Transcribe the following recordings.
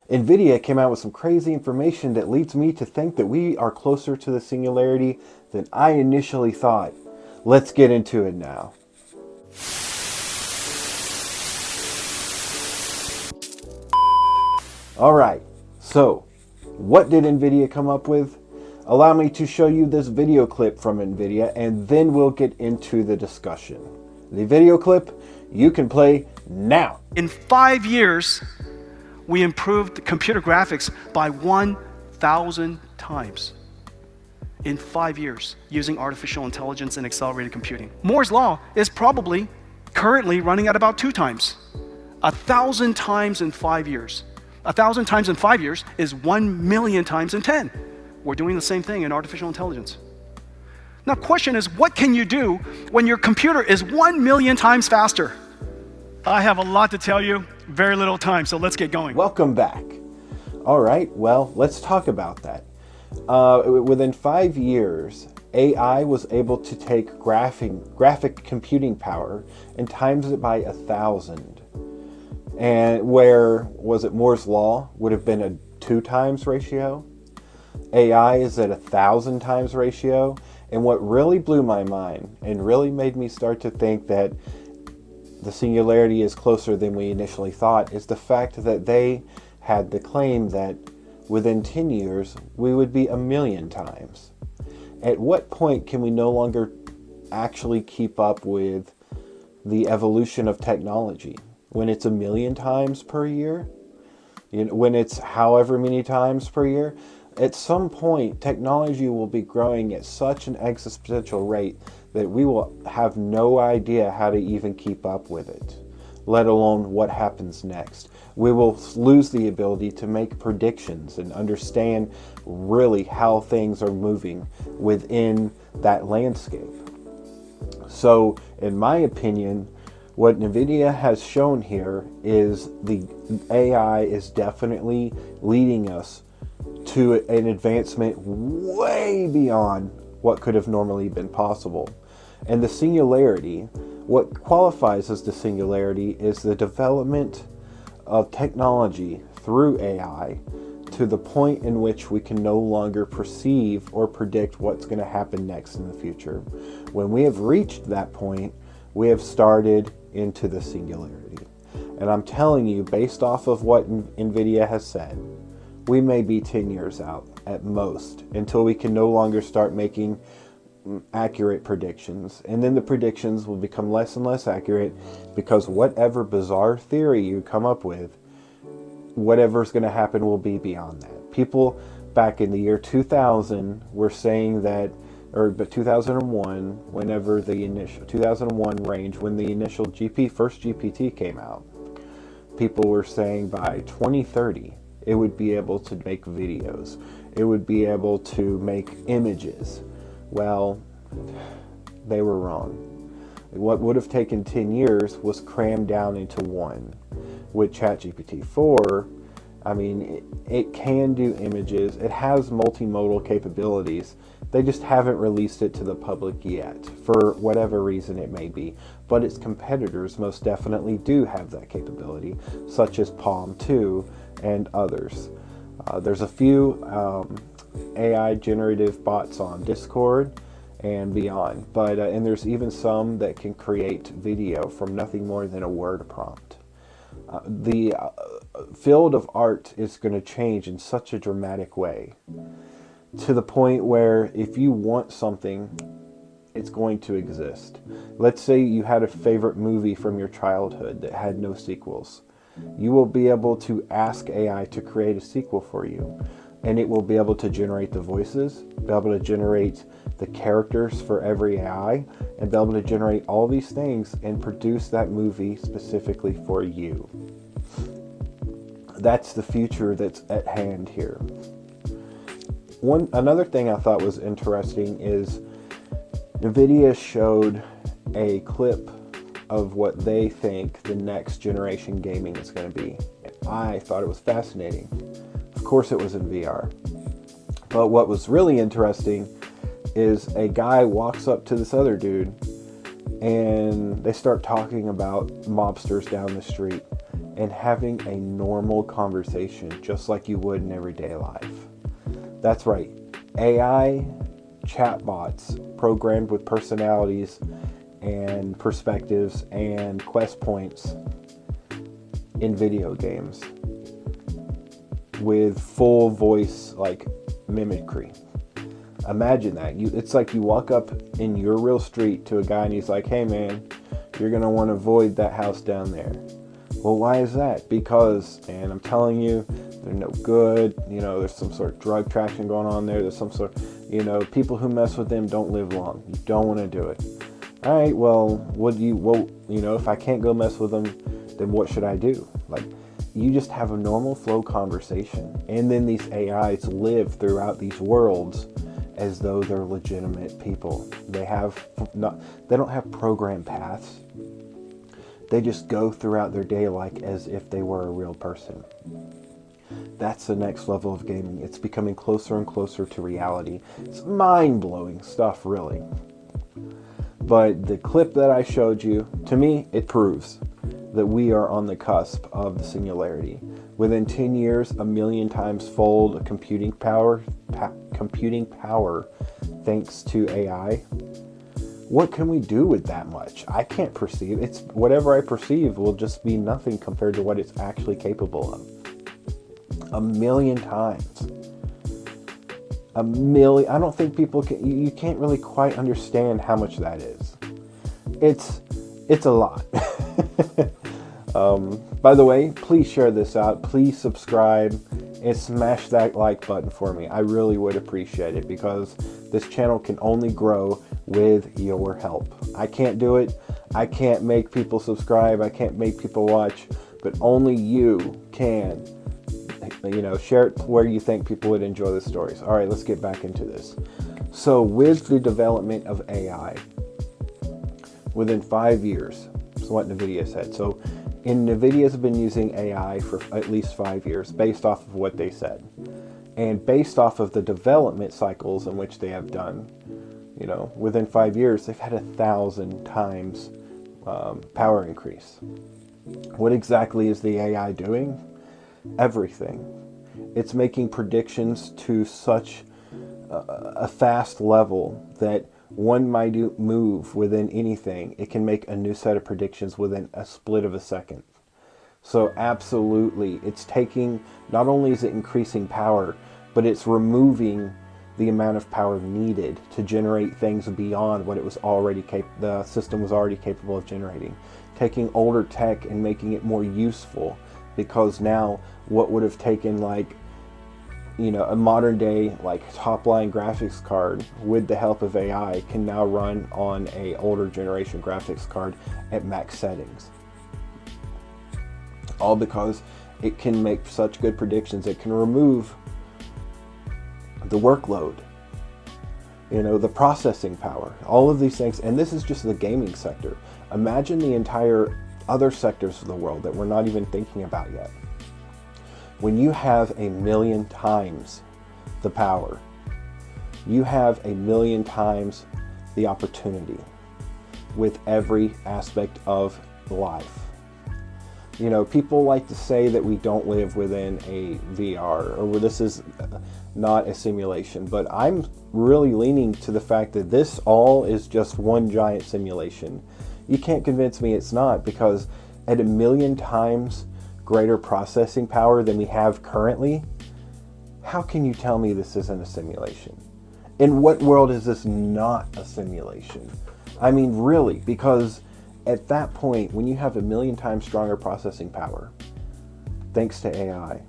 Nvidia came out with some crazy information that leads me to think that we are closer to the singularity than I initially thought. Let's get into it now. Alright, so what did Nvidia come up with? Allow me to show you this video clip from Nvidia and then we'll get into the discussion. The video clip you can play now. In 5 years, we improved computer graphics by 1,000 times. In 5 years, using artificial intelligence and accelerated computing. Moore's law is probably currently running at about 2 times. 1,000 times in 5 years. 1,000 times in 5 years is 1,000,000 times in 10. We're doing the same thing in artificial intelligence. Now, question is, what can you do when your computer is 1,000,000 times faster? I have a lot to tell you, very little time, so let's get going. Welcome back. All right, well, let's talk about that. Within 5 years, AI was able to take graphic computing power and times it by 1,000. And where, was it Moore's law, would have been a 2 times ratio? AI is at 1,000 times ratio. And what really blew my mind and really made me start to think that the singularity is closer than we initially thought is the fact that they had the claim that within 10 years we would be 1,000,000 times. At what point can we no longer actually keep up with the evolution of technology? When it's 1,000,000 times per year? When it's however many times per year? At some point, technology will be growing at such an exponential rate that we will have no idea how to even keep up with it, let alone what happens next. We will lose the ability to make predictions and understand really how things are moving within that landscape. So, in my opinion, what Nvidia has shown here is the AI is definitely leading us to an advancement way beyond what could have normally been possible. And the singularity, what qualifies as the singularity is the development of technology through AI to the point in which we can no longer perceive or predict what's going to happen next in the future. When we have reached that point, we have started into the singularity. And I'm telling you, based off of what Nvidia has said, we may be 10 years out at most until we can no longer start making accurate predictions. And then the predictions will become less and less accurate because whatever bizarre theory you come up with, whatever's going to happen will be beyond that. People back in the year 2000 were saying that, but 2001, whenever the initial 2001 range, when the initial first GPT came out, people were saying by 2030, it would be able to make videos. It would be able to make images. Well, they were wrong. What would have taken 10 years was crammed down into one. With ChatGPT 4, I mean, it can do images. It has multimodal capabilities. They just haven't released it to the public yet, for whatever reason it may be. But its competitors most definitely do have that capability, such as Palm 2 and others. There's a few AI generative bots on Discord and beyond, but and there's even some that can create video from nothing more than a word prompt. The field of art is going to change in such a dramatic way, to the point where if you want something, it's going to exist. Let's say you had a favorite movie from your childhood that had no sequels. You will be able to ask AI to create a sequel for you, and it will be able to generate the voices, be able to generate the characters for every AI, and be able to generate all these things and produce that movie specifically for you. That's the future that's at hand here. Another thing I thought was interesting is Nvidia showed a clip of what they think the next generation gaming is going to be. I thought it was fascinating. Of course it was in VR. But what was really interesting is a guy walks up to this other dude and they start talking about mobsters down the street. and having a normal conversation just like you would in everyday life. That's right, AI chatbots programmed with personalities and perspectives and quest points in video games with full voice like mimicry. Imagine that. It's like you walk up in your real street to a guy and he's like, hey man, you're going to want to avoid that house down there. Well, why is that? Because, and I'm telling you, they're no good. There's some sort of drug traction going on there. There's some sort of, people who mess with them don't live long. You don't want to do it. All right, well, if I can't go mess with them, then what should I do? Like, you just have a normal flow conversation. And then these AIs live throughout these worlds as though they're legitimate people. They don't have program paths. They just go throughout their day like as if they were a real person. That's the next level of gaming. It's becoming closer and closer to reality. It's mind-blowing stuff, really. But the clip that I showed you, to me, it proves that we are on the cusp of the singularity. Within 10 years, 1,000,000 times fold of computing power thanks to AI. What can we do with that much? I can't perceive. It's whatever I perceive will just be nothing compared to what it's actually capable of. 1,000,000 times. 1,000,000. I don't think people can. You can't really quite understand how much that is. It's a lot. By the way, please share this out. Please subscribe and smash that like button for me. I really would appreciate it because this channel can only grow with your help. I can't do it. I can't make people subscribe. I can't make people watch, but only you can. Share it where you think people would enjoy the stories. All right, let's get back into this. So with the development of AI, within 5 years, is what Nvidia said. So Nvidia's been using AI for at least 5 years based off of what they said. And based off of the development cycles in which they have done, within 5 years, they've had 1,000 times power increase. What exactly is the AI doing? Everything. It's making predictions to such a fast level that one minute move within anything, it can make a new set of predictions within a split of a second. So absolutely, it's taking, not only is it increasing power, but it's removing the amount of power needed to generate things beyond what it was already the system was already capable of generating. Taking older tech and making it more useful, because now what would have taken a modern day top line graphics card with the help of AI can now run on a older generation graphics card at max settings. All because it can make such good predictions. It can remove the workload, the processing power, all of these things. And this is just the gaming sector. Imagine the entire other sectors of the world that we're not even thinking about yet. When you have 1,000,000 times the power, you have 1,000,000 times the opportunity with every aspect of life. People like to say that we don't live within a VR, or this is not a simulation, but I'm really leaning to the fact that this all is just one giant simulation. You can't convince me it's not, because at 1,000,000 times greater processing power than we have currently, how can you tell me this isn't a simulation? In what world is this not a simulation? I mean, really, because at that point, when you have 1,000,000 times stronger processing power, thanks to AI,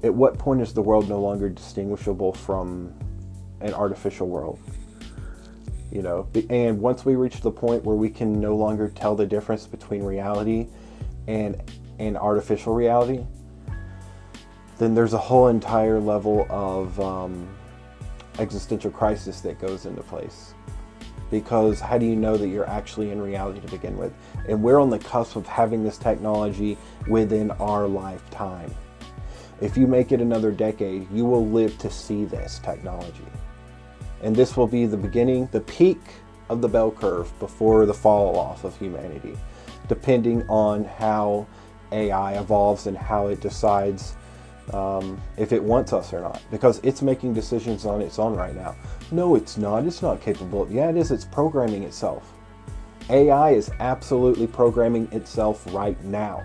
at what point is the world no longer distinguishable from an artificial world? And once we reach the point where we can no longer tell the difference between reality and artificial reality, then there's a whole entire level of existential crisis that goes into place. Because how do you know that you're actually in reality to begin with? And we're on the cusp of having this technology within our lifetime. If you make it another decade, you will live to see this technology. And this will be the beginning, the peak of the bell curve before the fall off of humanity, depending on how AI evolves and how it decides if it wants us or not, because it's making decisions on its own right now. No, it's not. It's not capable. Yeah, it is. It's programming itself. AI is absolutely programming itself right now.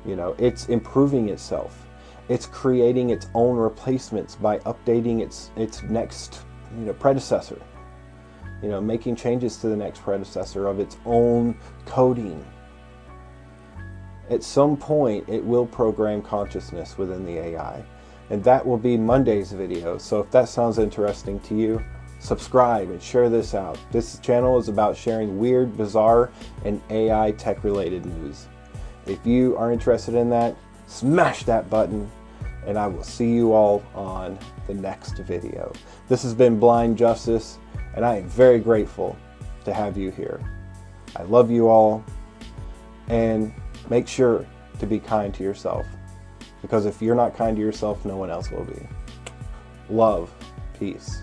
You know, it's improving itself. It's creating its own replacements by updating its next, predecessor. Making changes to the next predecessor of its own coding. At some point, it will program consciousness within the AI. And that will be Monday's video. So if that sounds interesting to you, subscribe and share this out. This channel is about sharing weird, bizarre, and AI tech-related news. If you are interested in that, smash that button, and I will see you all on the next video. This has been Blind Justice, and I am very grateful to have you here. I love you all, and make sure to be kind to yourself, because if you're not kind to yourself, no one else will be. Love, peace.